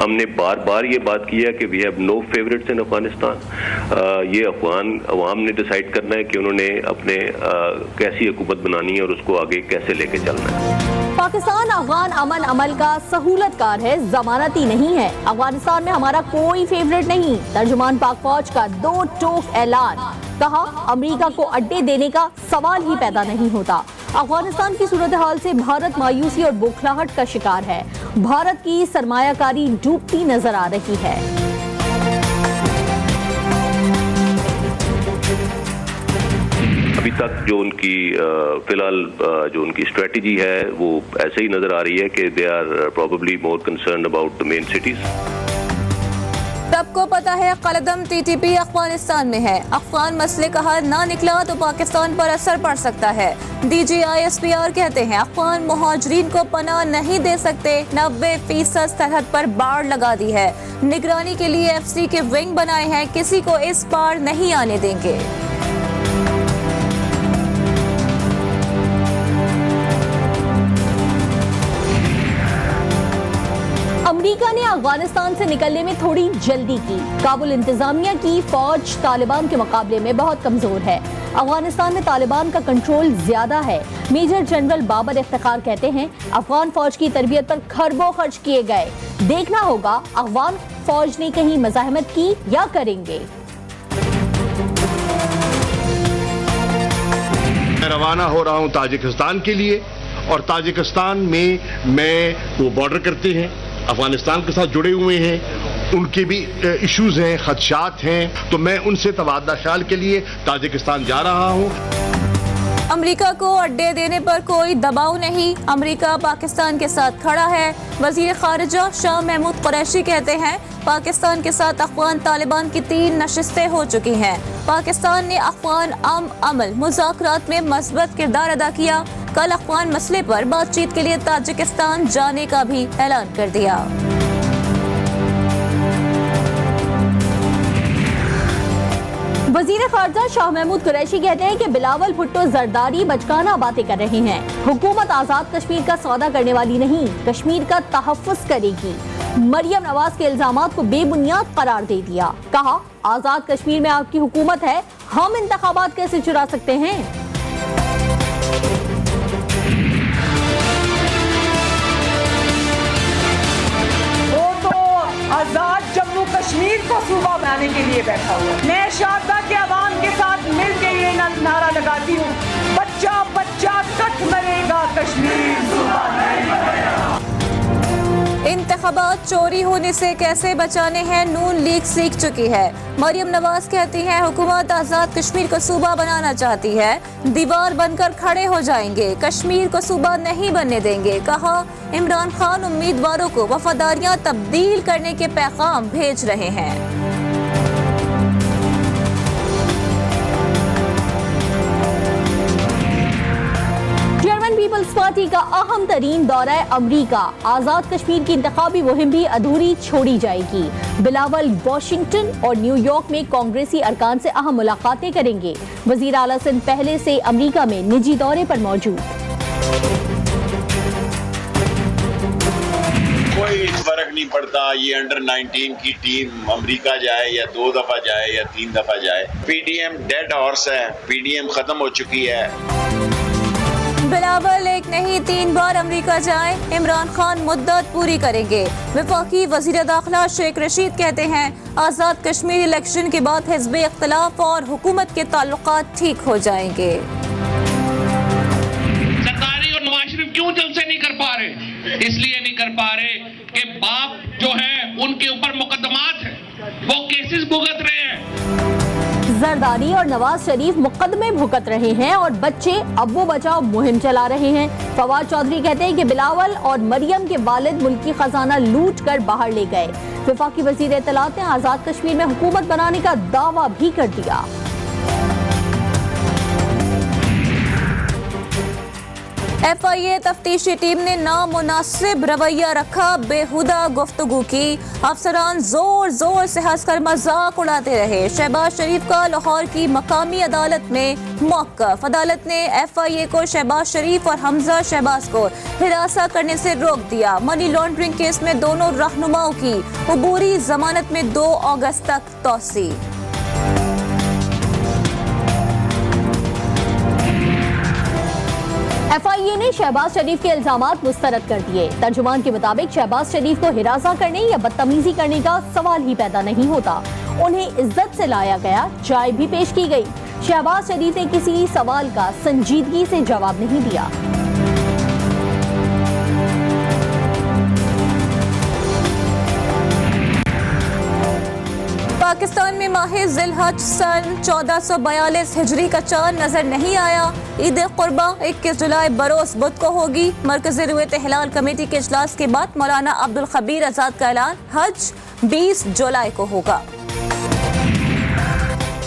हमने बार बार ये बात की है कि we have no favourites in Afghanistan. ये अफगान अवाम ने डिसाइड करना है कि उन्होंने अपने कैसी हुकूमत बनानी है और उसको आगे कैसे लेके चलना है। पाकिस्तान अफगान अमन अमल का सहूलतकार है, जमानती नहीं है। अफगानिस्तान में हमारा कोई फेवरेट नहीं। तर्जुमान पाक फौज का दो टोक ऐलान, कहा अमेरिका को अड्डे देने का सवाल ही पैदा नहीं होता। अफगानिस्तान की सूरत हाल से भारत मायूसी और बौखलाहट का शिकार है। भारत की सरमायाकारी डूबती नजर आ रही है। अभी तक जो उनकी फिलहाल जो उनकी स्ट्रेटजी है वो ऐसे ही नजर आ रही है कि they are probably more concerned about the main cities. सबको पता है कलदम टीटीपी अफगानिस्तान में है। अफगान मसले का हल ना निकला तो पाकिस्तान पर असर पड़ सकता है। DGISPR कहते हैं अफगान मुहाजिरीन को पनाह नहीं दे सकते। 90% सरहद पर बाड़ लगा दी है। निगरानी के लिए FC के विंग बनाए हैं, किसी को इस पार नहीं आने देंगे। अमेरिका ने अफगानिस्तान से निकलने में थोड़ी जल्दी की। काबुल इंतजामिया की फौज तालिबान के मुकाबले में बहुत कमजोर है। अफगानिस्तान में तालिबान का कंट्रोल ज्यादा है। मेजर जनरल बाबर इफ्तिखार कहते हैं अफगान फौज की तरबियत पर खरबों खर्च किए गए। देखना होगा अफगान फौज ने कहीं मज़ाहमत की या करेंगे। मैं रवाना हो रहा हूं ताजिकिस्तान के लिए और ताजिकिस्तान में मैं वो बॉर्डर करते हैं अफगानिस्तान के साथ जुड़े हुए हैं, उनके भी इश्यूज हैं, खदशात हैं, तो मैं उनसे तबादला ख्याल के लिए ताजिकिस्तान जा रहा हूं। अमेरिका को अड्डे देने पर कोई दबाव नहीं। अमेरिका पाकिस्तान के साथ खड़ा है। वजीर खारिजा शाह महमूद कुरैशी कहते हैं पाकिस्तान के साथ अफगान तालिबान की 3 नशिस्तें हो चुकी हैं। पाकिस्तान ने अफगान अमल मुज़ाकरात में मस्बत किरदार अदा किया। कल अफगान मसले पर बातचीत के लिए ताजिकिस्तान जाने का भी ऐलान कर दिया। वजीर खारजा शाह महमूद कुरैशी कहते हैं कि बिलावल भुट्टो जरदारी बचकाना बातें कर रहे हैं। हुकूमत आजाद कश्मीर का सौदा करने वाली नहीं, कश्मीर का तहफ़्फ़ुज़ करेगी। मरियम नवाज के इल्जामात को बेबुनियाद करार दे दिया। कहा आजाद कश्मीर में आपकी हुकूमत है, हम इंतखाबात कैसे चुरा सकते हैं। आजाद जम्मू कश्मीर को सूबा बनाने के लिए बैठा हुआ। मैं शारदा के अवाम के साथ मिलकर ये नारा लगाती हूँ, बच्चा बच्चा कट मरेगा, कश्मीर सूबा नहीं बनेगा। इंतखाबात चोरी होने से कैसे बचाने हैं नून लीग सीख चुकी है। मरियम नवाज कहती हैं हुकूमत आजाद कश्मीर को सूबा बनाना चाहती है, दीवार बनकर खड़े हो जाएंगे, कश्मीर को सूबा नहीं बनने देंगे। कहा इमरान खान उम्मीदवारों को वफादारियां तब्दील करने के पैगाम भेज रहे हैं। पीपल्स पार्टी का अहम तरीन दौरा अमरीका। आजाद कश्मीर की इंतखाबी मुहिम भी अधूरी छोड़ी जाएगी। बिलावल वॉशिंगटन और न्यूयॉर्क में कांग्रेसी अरकान से अहम मुलाकातें करेंगे। वजीर आला सिंध पहले से अमरीका में निजी दौरे पर मौजूद। कोई फर्क नहीं पड़ता ये अंडर 19 की टीम अमेरिका जाए या 2 दफा जाए या 3 दफा जाए। PDM डेड हॉर्स है, PDM खत्म हो चुकी है। बिलावल एक नहीं 3 बार अमेरिका जाएं, इमरान खान मुद्दत पूरी करेंगे। वफाकी वजीर दाखिला शेख रशीद कहते हैं आजाद कश्मीर इलेक्शन के बाद हिज़्ब इख्तिलाफ और हुकूमत के ताल्लुकात ठीक हो जाएंगे। सरदारी और नवाज शरीफ क्यों जल्द से नहीं कर पा रहे? इसलिए नहीं कर पा रहे कि बाप जो है उनके ऊपर मुकदमात है, वो केसेस भुगत रहे हैं। जरदारी और नवाज शरीफ मुकदमे भुगत रहे हैं और बच्चे अब्बू बचाओ मुहिम चला रहे हैं। फवाद चौधरी कहते हैं कि बिलावल और मरियम के वालिद मुल्की खजाना लूट कर बाहर ले गए। वफाकी वजीर इत्तलात ने आजाद कश्मीर में हुकूमत बनाने का दावा भी कर दिया। FIA तफ्तीशी टीम ने नामुनासिब रवैया रखा, बेहुदा गुफ्तगू की। अफसरान जोर जोर से हंसकर मजाक उड़ाते रहे। शहबाज शरीफ का लाहौर की मकामी अदालत में मौक़िफ़। अदालत ने FIA को शहबाज शरीफ और हमजा शहबाज को हिरासत करने से रोक दिया। मनी लॉन्ड्रिंग केस में दोनों रहनुमाओं की अबूरी जमानत में 2 अगस्त तक तौसी। FIA ने शहबाज शरीफ के इल्जामात मुस्तरद कर दिए। तर्जुमान के मुताबिक शहबाज शरीफ को हिरासा करने या बदतमीजी करने का सवाल ही पैदा नहीं होता। उन्हें इज्जत से लाया गया, चाय भी पेश की गई। शहबाज शरीफ ने किसी सवाल का संजीदगी से जवाब नहीं दिया। पाकिस्तान में माह ज़िलहज सन 1442 हिजरी का चांद नजर नहीं आया। ईद कुर्बा 21 जुलाई बरोज बुध को होगी। मरकज़ी रुयत हिलाल कमेटी के इजलास के बाद मौलाना अब्दुल खबीर आजाद का ऐलान, हज 20 जुलाई को होगा।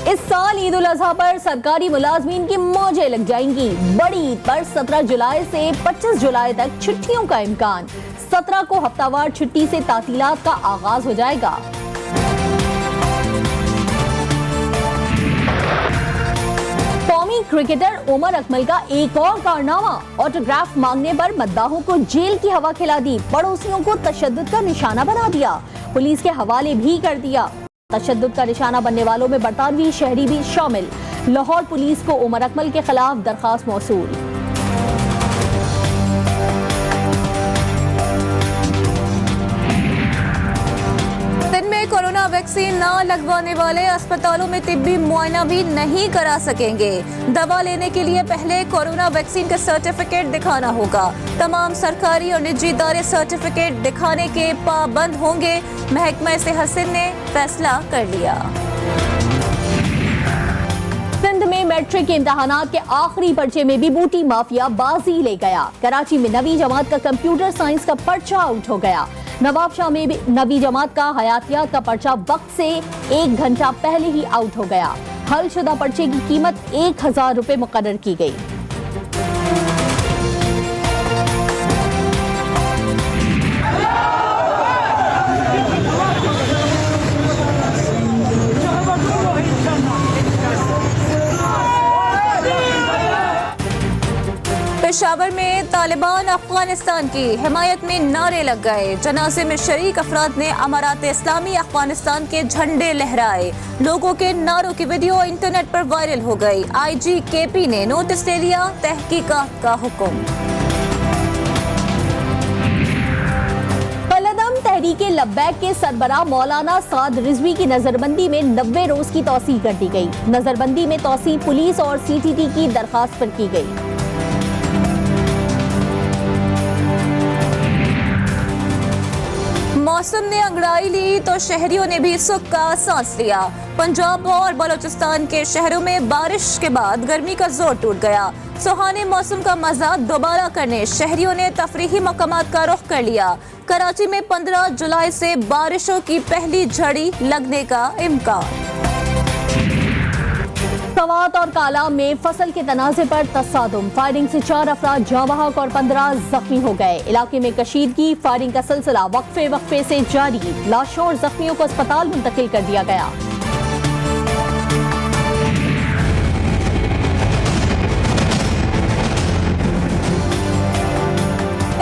इस साल ईद उल अजहा पर सरकारी मुलाजमीन की मौजें लग जाएंगी। बड़ी ईद पर 17 जुलाई से 25 जुलाई तक छुट्टियों का इम्कान। 17 को हफ्तावार छुट्टी से तातीलात का आगाज हो जाएगा। कौमी क्रिकेटर उमर अकमल का एक और कारनामा, ऑटोग्राफ मांगने पर मद्दाहों को जेल की हवा खिला दी। पड़ोसियों को तशद्दुद का निशाना बना दिया, पुलिस के हवाले भी कर दिया। तशद्दुद का निशाना बनने वालों में बरतानवी शहरी भी शामिल। लाहौर पुलिस को उमर अकमल के खिलाफ दरखास्त मौसूल। दिन में कोरोना वैक्सीन न लगवाने वाले अस्पतालों में तिब्बी मुआयना भी नहीं करा सकेंगे। दवा लेने के लिए पहले कोरोना वैक्सीन का सर्टिफिकेट दिखाना होगा। तमाम सरकारी और निजी इदारे सर्टिफिकेट दिखाने के पाबंद होंगे। महकमा सेहत ने फैसला कर लिया। सिंध में मैट्रिक के इम्तहानात के आखिरी पर्चे में भी बूटी माफिया बाजी ले गया। कराची में 9वीं जमात का कंप्यूटर साइंस का पर्चा आउट हो गया। नवाबशाह में भी 9वीं जमात का हयातियात का पर्चा वक्त से 1 घंटा पहले ही आउट हो गया। हल शुदा पर्चे की कीमत 1000 रुपए मुकर्रर की गई। पेशावर में तालिबान अफगानिस्तान की हिमायत में नारे लग गए। जनाजे में शरीक अफराद ने अमारात इस्लामी अफगानिस्तान के झंडे लहराए। लोगों के नारों की वीडियो इंटरनेट पर वायरल हो गई। IG KP ने नोटिस ले लिया, तहकीकात का हुक्म। कलदम तहरीके लब्बैक के सरबराह मौलाना साद रिजवी की नजरबंदी में 90 रोज की तौसीह कर दी गई। नजरबंदी में तौसीह पुलिस और CTT की दरखास्त पर की गई। मौसम ने अंगड़ाई ली तो शहरियों ने भी सुख का सांस लिया। पंजाब और बलोचिस्तान के शहरों में बारिश के बाद गर्मी का जोर टूट गया। सुहाने मौसम का मजा दोबारा करने शहरियों ने तफरीही मकामात का रुख कर लिया। कराची में 15 जुलाई से बारिशों की पहली झड़ी लगने का इम्कान। सवात और कालाम में फसल के तनाज़े पर तसादुम। फायरिंग से 4 अफराद जाँ बहक और 15 जख्मी हो गए। इलाके में कशीदगी, फायरिंग का सिलसिला वक्फे से जारी। लाशों और जख्मियों को अस्पताल मुंतकिल कर दिया गया।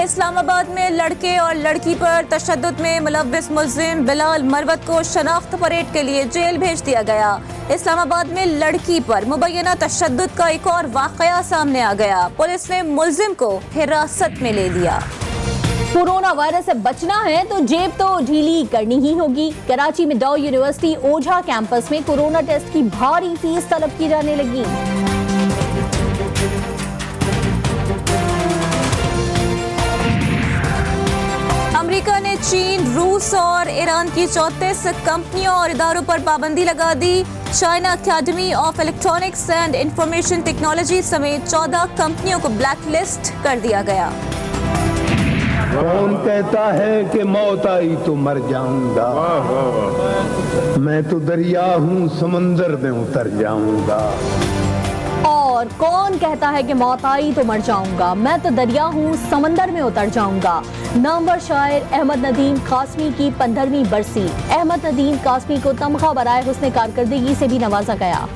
इस्लामाबाद में लड़के और लड़की पर तशद्दुद में मुलव्विस मुल्जिम बिलाल मरवत को शनाख्त परेड के लिए जेल भेज दिया गया। इस्लामाबाद में लड़की पर मुबैना तशद्दुद का एक और वाकया सामने आ गया। पुलिस ने मुल्जिम को हिरासत में ले लिया। कोरोना वायरस से बचना है तो जेब तो ढीली करनी ही होगी। कराची में डॉ यूनिवर्सिटी ओझा कैंपस में कोरोना टेस्ट की भारी फीस तलब की जाने लगी। अमेरिका ने चीन, रूस और ईरान की 34 कंपनियों और इदारों पर पाबंदी लगा दी। China Academy of Electronics and Information Technology समेत 14 कंपनियों को ब्लैक लिस्ट कर दिया गया। कौन कहता है कि मौत आई तो मर जाऊंगा, मैं तो दरिया हूँ समंदर में उतर जाऊंगा। और और कौन कहता है कि मौत आई तो मर जाऊंगा, मैं तो दरिया हूँ समंदर में उतर जाऊंगा। नामवर शायर अहमद नदीम कासमी की 15वीं बरसी। अहमद नदीम कासमी को तमगा बराए हुस्न कारकर्दगी से भी नवाजा गया।